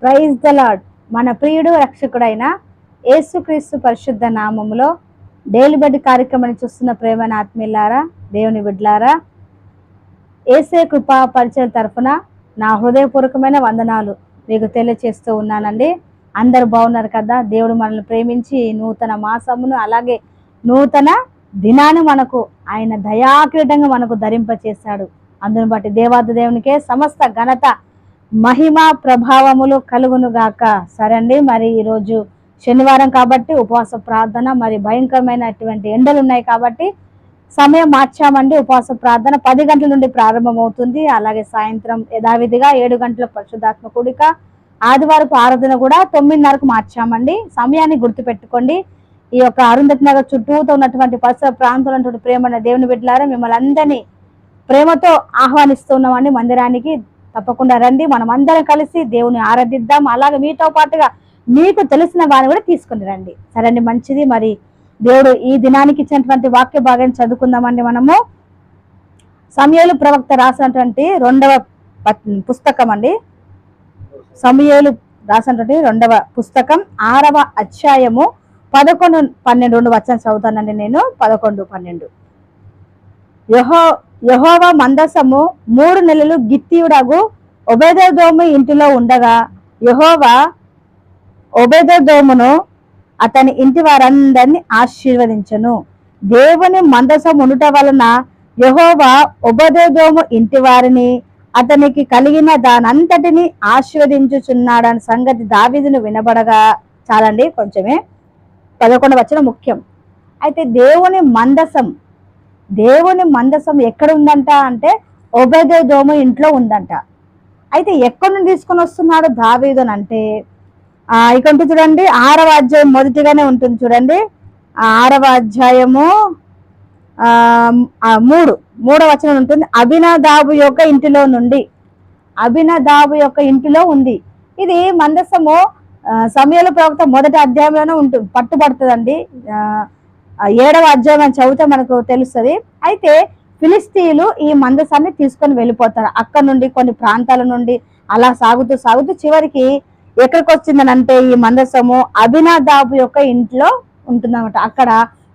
Praise the lord. మన ప్రియుడు రక్షకుడైన యేసుక్రీస్తు పరిశుద్ధ నామములో డైలీ బెడ్ కార్యక్రమాన్ని చూస్తున్న ప్రేమైన ఆత్మీయులారా, దేవుని బిడ్డలారా, యేసే కృపా పరిచయం తరఫున నా హృదయపూర్వకమైన వందనాలు మీకు తెలియచేస్తూ ఉన్నానండి. అందరు బాగున్నారు కదా? దేవుడు మనల్ని ప్రేమించి నూతన మాసమును అలాగే నూతన దినాన్ని మనకు ఆయన దయాక్రీడంగా మనకు ధరింపచేశాడు. అందుని బట్టి దేవాది దేవునికే సమస్త ఘనత మహిమ ప్రభావములు కలుగును గాక. సరే అండి, మరి ఈరోజు శనివారం కాబట్టి ఉపవాస ప్రార్థన, మరి భయంకరమైనటువంటి ఎండలు ఉన్నాయి కాబట్టి సమయం మార్చామండి. ఉపవాస ప్రార్థన 10 గంటల నుండి ప్రారంభమవుతుంది. అలాగే సాయంత్రం యథావిధిగా 7 గంటల పరిశుద్ధాత్మ కూడిక, ఆదివారపు ఆరాధన కూడా 9:30కు మార్చామండి. సమయాన్ని గుర్తుపెట్టుకోండి. ఈ యొక్క అరుంధతి నగర్ చుట్టూతో ఉన్నటువంటి పరిసర ప్రాంతంలో ప్రేమ దేవుని బిడ్డలారా, మిమ్మల్ని అందరినీ ప్రేమతో ఆహ్వానిస్తున్నామండి మందిరానికి. తప్పకుండా రండి, మనం అందరం కలిసి దేవుని ఆరాధిద్దాం. అలాగే మీతో పాటుగా మీకు తెలిసిన వారిని కూడా తీసుకుని రండి. సరే అండి, మంచిది. మరి దేవుడు ఈ దినానికి ఇచ్చినటువంటి వాక్య భాగాన్ని చదువుకుందామండి. మనము సమూయేలు ప్రవక్త రాసినటువంటి 2వ పుస్తకం అండి. సమూయేలు రాసినటువంటి 2వ పుస్తకం 6వ అధ్యాయము 11-12 వచనం చదువుతానండి నేను. 11-12. యెహోవా మందసము 3 నెలలు గిత్తీయుడగు ఒబేదెదోము ఇంటిలో ఉండగా యెహోవా ఒబేదెదోమును అతని ఇంటి వారందరినీ ఆశీర్వదించెను. దేవుని మందసం ఉండుట వలన యెహోవా ఒబేదెదోము ఇంటి వారిని అతనికి కలిగిన దానంతటిని ఆశీర్వదించుచున్నాడని సంగతి దావీదును వినబడగా, చాలండి కొంచెమే, 11వ వచనం ముఖ్యం. అయితే దేవుని మందసం ఎక్కడ ఉందంట అంటే ఒబేదెదోము ఇంట్లో ఉందంట. అయితే ఎక్కడి నుండి తీసుకొని వస్తున్నాడు దావీదు అని అంటే ఇక్కడ ఉంటుంది చూడండి, 6వ అధ్యాయం మొదటిగానే ఉంటుంది చూడండి. 6వ అధ్యాయము 3వ వచనం ఉంటుంది. అబినదాబు యొక్క ఇంటిలో ఉంది. ఇది మందసము సమూయేలు ప్రవక్త మొదటి అధ్యాయంలోనే ఉంటుంది, పట్టుబడుతుందండి. 7వ అధ్యాయం అని చదివితే మనకు తెలుస్తుంది. అయితే ఫిలిస్తీయులు ఈ మందసాన్ని తీసుకొని వెళ్ళిపోతారు. అక్కడ నుండి కొన్ని ప్రాంతాల నుండి అలా సాగుతూ చివరికి ఎక్కడికి వచ్చిందని అంటే ఈ మందసము అబినదాబు యొక్క ఇంట్లో ఉంటుందన్నమాట. అక్కడ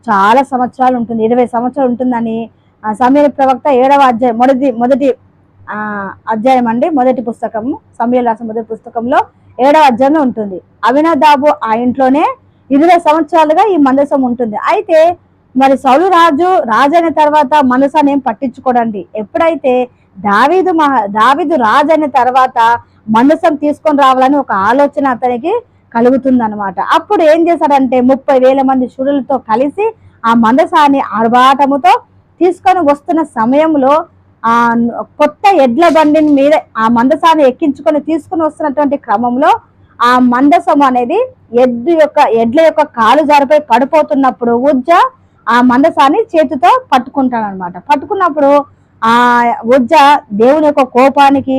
చాలా సంవత్సరాలు ఉంటుంది, 20 సంవత్సరాలు ఉంటుందని సమూయేలు ప్రవక్త 7వ అధ్యాయం మొదటి అధ్యాయం అండి, మొదటి పుస్తకము, సమూయేలు రాసిన మొదటి పుస్తకంలో 7వ అధ్యాయంలో ఉంటుంది. అబినదాబు ఆ ఇంట్లోనే 20 సంవత్సరాలుగా ఈ మందసం ఉంటుంది. అయితే మరి సౌలు రాజు అయిన తర్వాత మందసాన్ని ఏం పట్టించుకోడండి. ఎప్పుడైతే దావీదు రాజు అయిన తర్వాత మందసం తీసుకొని రావాలని ఒక ఆలోచన అతనికి కలుగుతుంది అనమాట. అప్పుడు ఏం చేశాడంటే 30,000 మంది శూరులతో కలిసి ఆ మందసాన్ని ఆర్భాటముతో తీసుకొని వస్తున్న సమయంలో ఆ కొత్త ఎడ్ల బండిని మీద ఆ మందసాన్ని ఎక్కించుకొని తీసుకుని వస్తున్నటువంటి క్రమంలో ఆ మందసం అనేది ఎడ్ల యొక్క కాలు జారిపై పడిపోతున్నప్పుడు ఉజ్జా ఆ మందసాన్ని చేతితో పట్టుకుంటాడనమాట. పట్టుకున్నప్పుడు ఆ ఉజ్జా దేవుని యొక్క కోపానికి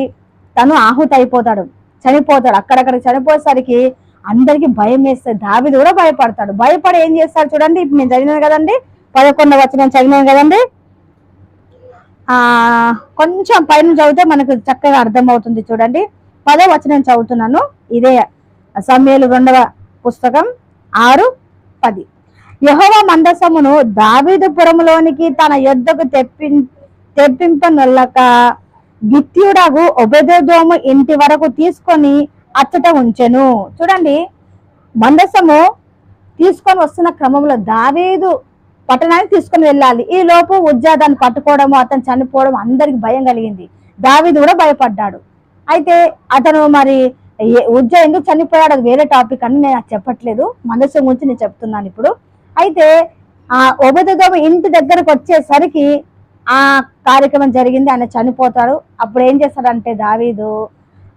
తను ఆహుతి అయిపోతాడు, చనిపోతాడు. అక్కడక్కడ చనిపోయేసరికి అందరికి భయం వేస్తుంది. దావీదు కూడా భయపడతాడు. భయపడి ఏం చేస్తాడు చూడండి, ఇప్పుడు నేను చదివినాను కదండి, 11వ వచనం చదివినాను కదండి. కొంచెం పైన చదివితే మనకు చక్కగా అర్థమవుతుంది చూడండి. 10వ వచనం చదువుతున్నాను. ఇదే సమూయేలు 2వ పుస్తకం 6-10. యెహోవా మందసమును దావీదు పురములోనికి తన యొద్దకు తెప్పింపనొల్లక గిత్తీయుడగు ఒబేదెదోము ఇంటి వరకు తీసుకొని అచ్చట ఉంచెను. చూడండి, మందసము తీసుకొని వస్తున్న క్రమంలో దావీదు పట్టణానికి తీసుకొని వెళ్ళాలి. ఈ లోపు ఉజ్జా దాన్ని పట్టుకోవడము, అతను చనిపోవడం అందరికి భయం కలిగింది. దావీదు కూడా భయపడ్డాడు. అయితే అతను మరి ఉజ్జా ఎందుకు చనిపోయాడు అది వేరే టాపిక్ అని నేను చెప్పట్లేదు, మందసం గురించి నేను చెప్తున్నాను ఇప్పుడు. అయితే ఆ ఒబేదెదోము ఇంటి దగ్గరకు వచ్చేసరికి ఆ కార్యక్రమం జరిగింది, ఆయన చనిపోతాడు. అప్పుడు ఏం చేస్తాడంటే దావీదు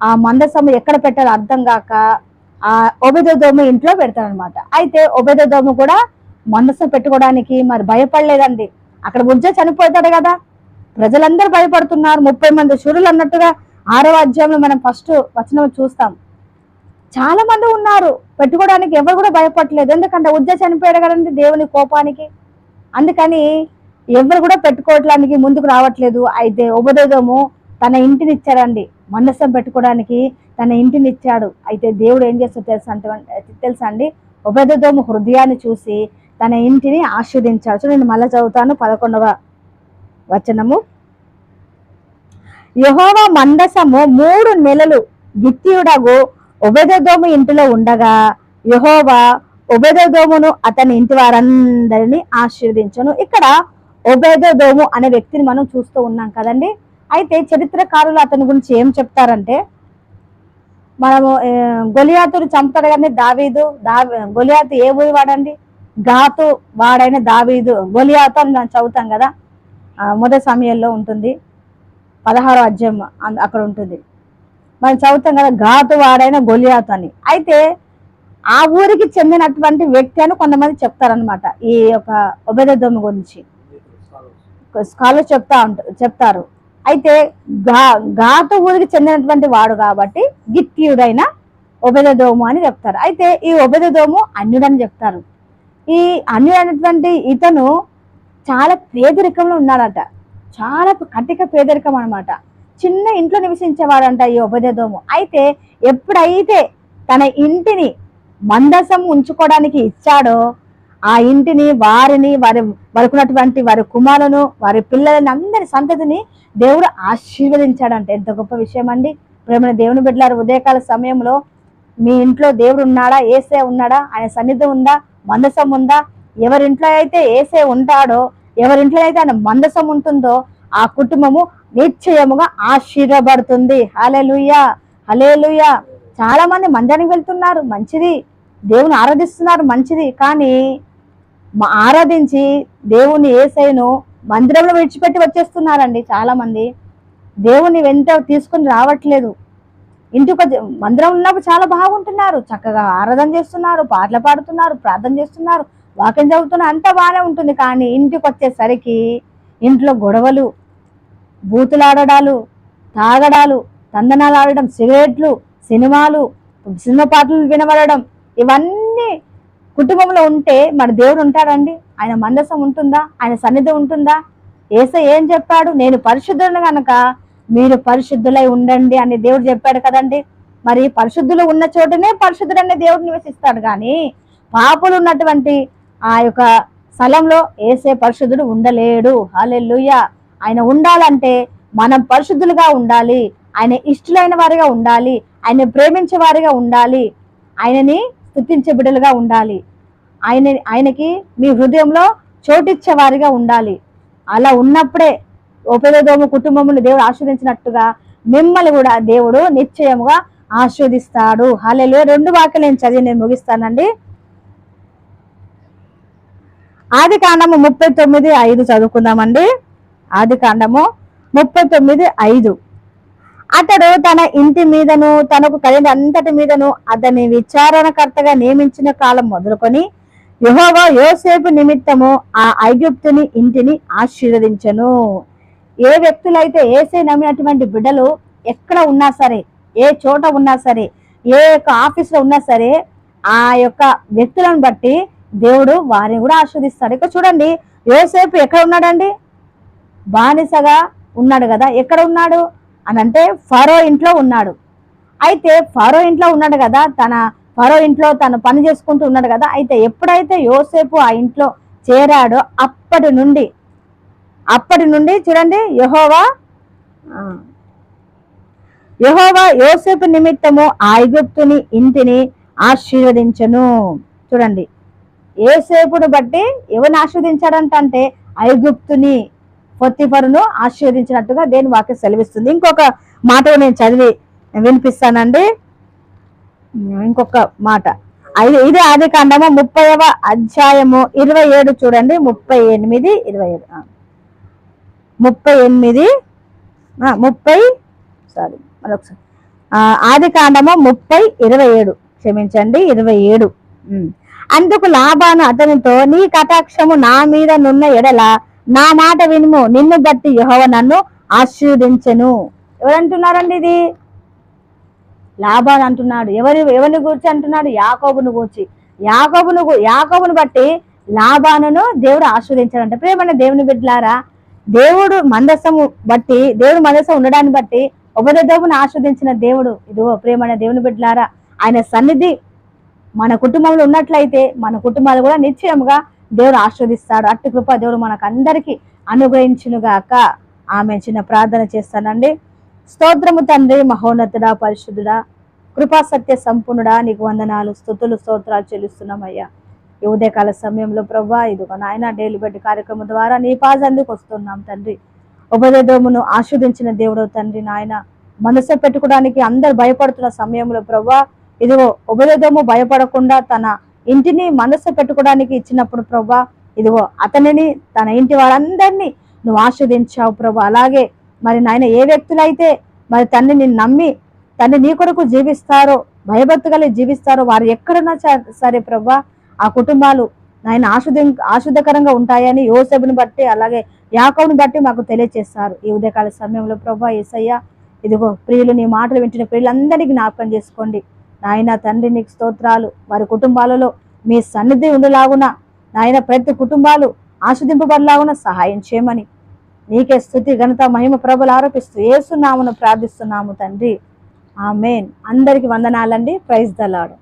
ఆ మందసము ఎక్కడ పెట్టాలో అర్థం కాక ఆ ఒబేదెదోము ఇంట్లో పెడతాడనమాట. అయితే ఒబేదెదోము కూడా మందసం పెట్టుకోవడానికి మరి భయపడలేదండి. అక్కడ ఉజ్జా చనిపోతాడు కదా, ప్రజలందరూ భయపడుతున్నారు. 30 మంది శూరులు అన్నట్టుగా 6వ అధ్యాయంలో మనం ఫస్ట్ వచనం చూస్తాం. చాలా మంది ఉన్నారు, పెట్టుకోవడానికి ఎవరు కూడా భయపడలేదు. ఎందుకంటే ఉజ్జా చనిపోయాడు కదండి దేవుని కోపానికి. అందుకని ఎవరు కూడా పెట్టుకోవడానికి ముందుకు రావట్లేదు. అయితే ఒబేదెదోము తన ఇంటిని ఇచ్చారండి. మందసం పెట్టుకోవడానికి తన ఇంటిని ఇచ్చాడు. అయితే దేవుడు ఏం చేస్తాడో తెలుసా అండి, ఒబేదెదోము హృదయాన్ని చూసి తన ఇంటిని ఆశీర్వదించాడు. నేను మళ్ళీ చదువుతాను 11వ వచనము. యెహోవా మందసము 3 నెలలు గిత్తీయుడగు ఒబేదెదోము ఇంటిలో ఉండగా యెహోవా ఒబేదెదోమును అతని ఇంటి వారందరినీ ఆశీర్వదించను. ఇక్కడ ఒబేదెదోము అనే వ్యక్తిని మనం చూస్తూ ఉన్నాం కదండి. అయితే చరిత్రకారులు అతని గురించి ఏం చెప్తారంటే, మనము గొలియాతును చంపుతాడు కానీ గొలియాతు ఏ ఊరి వాడండి? గాతు వాడైన దావీదు గొలియాతు అని మనం చదువుతాం కదా, మొదటి సమయంలో ఉంటుంది, 16వ అధ్యాయం అక్కడ ఉంటుంది. మనం చదువుతాం కదా గాతు వాడైన గొలియాతు అని. అయితే ఆ ఊరికి చెందినటువంటి వ్యక్తి అని కొంతమంది చెప్తారనమాట ఈ యొక్క ఒబేదెదోము గురించి. స్కాలర్స్ చెప్తారు. అయితే గాతు ఊరికి చెందినటువంటి వాడు కాబట్టి గిత్తీయుడైన ఒబేదెదోము అని చెప్తారు. అయితే ఈ ఒబేదెదోము అన్యుడని చెప్తారు. ఈ అన్యుడైనటువంటి ఇతను చాలా పేదరికంలో ఉన్నాడట, చాలా కటిక పేదరికం అనమాట. చిన్న ఇంట్లో నివసించేవాడంట ఈ ఒబేదెదోము. అయితే ఎప్పుడైతే తన ఇంటిని మందసం ఉంచుకోవడానికి ఇచ్చాడో ఆ ఇంటిని, వారికి ఉన్నటువంటి వారి కుమారులను, వారి పిల్లలని, అందరి సంతతిని దేవుడు ఆశీర్వదించాడంట. ఎంత గొప్ప విషయం అండి. ప్రేమ దేవుని బిడ్డలారు, ఉదయకాల సమయంలో మీ ఇంట్లో దేవుడు ఉన్నాడా? యేసే ఉన్నాడా? ఆయన సన్నిధి ఉందా? మందసం ఉందా? ఎవరింట్లో అయితే యేసే ఉంటాడో, ఎవరింట్లో అయితే ఆయన మందసం ఉంటుందో ఆ కుటుంబము నిశ్చయముగా ఆశీర్వబడుతుంది. హల్లెలూయా, హల్లెలూయా. చాలా మంది మందిరానికి వెళ్తున్నారు, మంచిది, దేవుని ఆరాధిస్తున్నారు, మంచిది. కానీ ఆరాధించి దేవుని యేసయ్యను మందిరంలో విడిచిపెట్టి వచ్చేస్తున్నారండి. చాలా మంది దేవుని వెంట తీసుకొని రావట్లేదు. ఇంటికి మందిరం ఉన్నప్పుడు చాలా బాగుంటున్నారు, చక్కగా ఆరాధన చేస్తున్నారు, పాటలు పాడుతున్నారు, ప్రార్థన చేస్తున్నారు, వాక్యం చదువుతున్నారు, అంతా బాగానే ఉంటుంది. కానీ ఇంటికి వచ్చేసరికి ఇంట్లో గొడవలు, బూతులాడడాలు, తాగడాలు, తందనాలు ఆడడం, సిగరెట్లు, సినిమా పాటలు వినబడడం, ఇవన్నీ కుటుంబంలో ఉంటే మన దేవుడు ఉంటాడండి? ఆయన మందసం ఉంటుందా? ఆయన సన్నిధి ఉంటుందా? యేసయ్య ఏం చెప్పాడు? నేను పరిశుద్ధులను కనుక మీరు పరిశుద్ధులై ఉండండి అని దేవుడు చెప్పాడు కదండి. మరి పరిశుద్ధులు ఉన్న చోటనే పరిశుద్ధుడనే దేవుడు నివసిస్తాడు. కానీ పాపులు ఉన్నటువంటి ఆ యొక్క స్థలంలో యేసే పరిశుద్ధుడు ఉండలేడు. హల్లెలూయా. ఆయన ఉండాలంటే మనం పరిశుద్ధులుగా ఉండాలి, ఆయన ఇష్టలైన వారిగా ఉండాలి, ఆయన ప్రేమించే వారిగా ఉండాలి, ఆయనని స్తుతించే బిడ్డలుగా ఉండాలి, ఆయనకి మీ హృదయంలో చోటిచ్చే వారిగా ఉండాలి. అలా ఉన్నప్పుడే ఒబేదెదోము కుటుంబమును దేవుడు ఆశీర్వదించినట్టుగా మిమ్మల్ని కూడా దేవుడు నిశ్చయముగా ఆశీర్వదిస్తాడు. హల్లెలూయా. 2 వాక్యాలు నేను చదివి నేను ముగిస్తానండి. ఆదికాండము 39:5 చదువుకుందామండి. ఆదికాండము 39:5. అతడు తన ఇంటి మీదను తనకు కలిగిన అంతటి మీదను అతని విచారణకర్తగా నియమించిన కాలం మొదలుకొని యెహోవా యోసేపు నిమిత్తము ఆ ఐగుప్తుని ఇంటిని ఆశీర్వదించెను. ఏ వ్యక్తులైతే యేసే నమ్మినటువంటి బిడ్డలు ఎక్కడ ఉన్నా సరే, ఏ చోట ఉన్నా సరే, ఏ యొక్క ఆఫీస్లో ఉన్నా సరే, ఆ యొక్క వ్యక్తులను బట్టి దేవుడు వారిని కూడా ఆశీర్వదిస్తాడు. ఇక్కడ చూడండి, యోసేపు ఎక్కడ ఉన్నాడండి? బానిసగా ఉన్నాడు కదా. ఎక్కడ ఉన్నాడు అని అంటే ఫరో ఇంట్లో ఉన్నాడు. అయితే ఫరో ఇంట్లో ఉన్నాడు కదా, ఫరో ఇంట్లో తను పని చేసుకుంటూ ఉన్నాడు కదా. అయితే ఎప్పుడైతే యోసేపు ఆ ఇంట్లో చేరాడో అప్పటి నుండి చూడండి, యెహోవా యోసేపు నిమిత్తము ఆ ఐగుప్తుని ఇంటిని ఆశీర్వదించను. చూడండి, యోసేపును బట్టి ఎవరిని ఆశీర్వదించాడంట అంటే ఐగుప్తుని, పొత్తిఫరును ఆశీర్వదించినట్టుగా దేని వాక్యం సెలవిస్తుంది. ఇంకొక మాట నేను చదివి వినిపిస్తానండి. ఇంకొక మాట, ఇది ఆదికాండము 30వ అధ్యాయము 27 చూడండి. 38 ఆదికాండము 30:27 క్షమించండి 27. అందుకు లాబాను అతనితో, నీ కటాక్షము నా మీద నున్న ఎడల నా మాట వినుము, నిన్ను బట్టి యెహోవా నన్ను ఆశీర్వదించెను. ఎవరంటున్నారండి? ఇది లాబాను అంటున్నాడు. ఎవరిని గూర్చి అంటున్నాడు? యాకోబును గూర్చి. యాకోబును బట్టి లాబానును దేవుడు ఆశీర్వదించాడంట. ప్రియమైన దేవుని బిడ్డలారా, దేవుడు మందసం ఉండడాన్ని బట్టి ఉపదేశమును ఆస్వాదించిన దేవుడు. ఇదిగో ప్రియమైన దేవుని బిడ్డలారా, ఆయన సన్నిధి మన కుటుంబంలో ఉన్నట్లయితే మన కుటుంబాలు కూడా నిశ్చయముగా దేవుడు ఆస్వాదిస్తాడు. అట్టి కృప దేవుడు మనకు అందరికీ అనుగ్రహించునుగాక. ఆమె చిన్న ప్రార్థన చేస్తానండి. స్తోత్రము తండ్రి, మహోన్నతుడా, పరిశుద్ధుడా, కృపా సత్య సంపూర్ణుడా, నీకు వందనాలు, స్తుతులు, స్తోత్రాలు చెల్లిస్తున్నామయ్యా. ఈ ఉదయకాల సమయంలో ప్రభా, ఇదిగో నాయన డైలీ బెడ్ కార్యక్రమం ద్వారా నీ పాజందుకు వస్తున్నాం తండ్రి. ఉపదేశమును ఆస్వాదించిన దేవుడు తండ్రి నాయన, మనసు పెట్టుకోవడానికి అందరు భయపడుతున్న సమయంలో ప్రభా, ఇదిగో ఉపదేశము భయపడకుండా తన ఇంటిని మనసు పెట్టుకోవడానికి ఇచ్చినప్పుడు ప్రభా, ఇదిగో అతనిని తన ఇంటి వారందరినీ నువ్వు ఆస్వాదించావు ప్రభా. అలాగే మరి నాయన ఏ వ్యక్తులైతే మరి తండ్రిని నమ్మి తండ్రి నీ కొరకు జీవిస్తారో, భయభక్తి కలిగి జీవిస్తారో, వారు ఎక్కడున్నా సరే ప్రభా, ఆ కుటుంబాలు నాయన ఆశుద్ధకరంగా ఉంటాయని యోసేపుని బట్టి అలాగే యాకోబుని బట్టి మాకు తెలియచేస్తారు. ఈ ఉదయకాల సమయంలో ప్రభా యేసయ్య, ఇదిగో ప్రియులు నీ మాటలు వింటున్న ప్రియులందరికీ జ్ఞాపకం చేసుకోండి నాయన తండ్రి. నీకు స్తోత్రాలు. వారి కుటుంబాలలో మీ సన్నిధి ఉండలాగున నాయన ప్రతి కుటుంబాలు ఆస్వాదింపబడలాగున సహాయం చేయమని నీకే స్తుతి, ఘనత, మహిమ, ప్రభులు ఆరోపిస్తూ యేసు నామమున ప్రార్థిస్తున్నాము తండ్రి. ఆమేన్. అందరికి వందనాలండి. Praise the lord.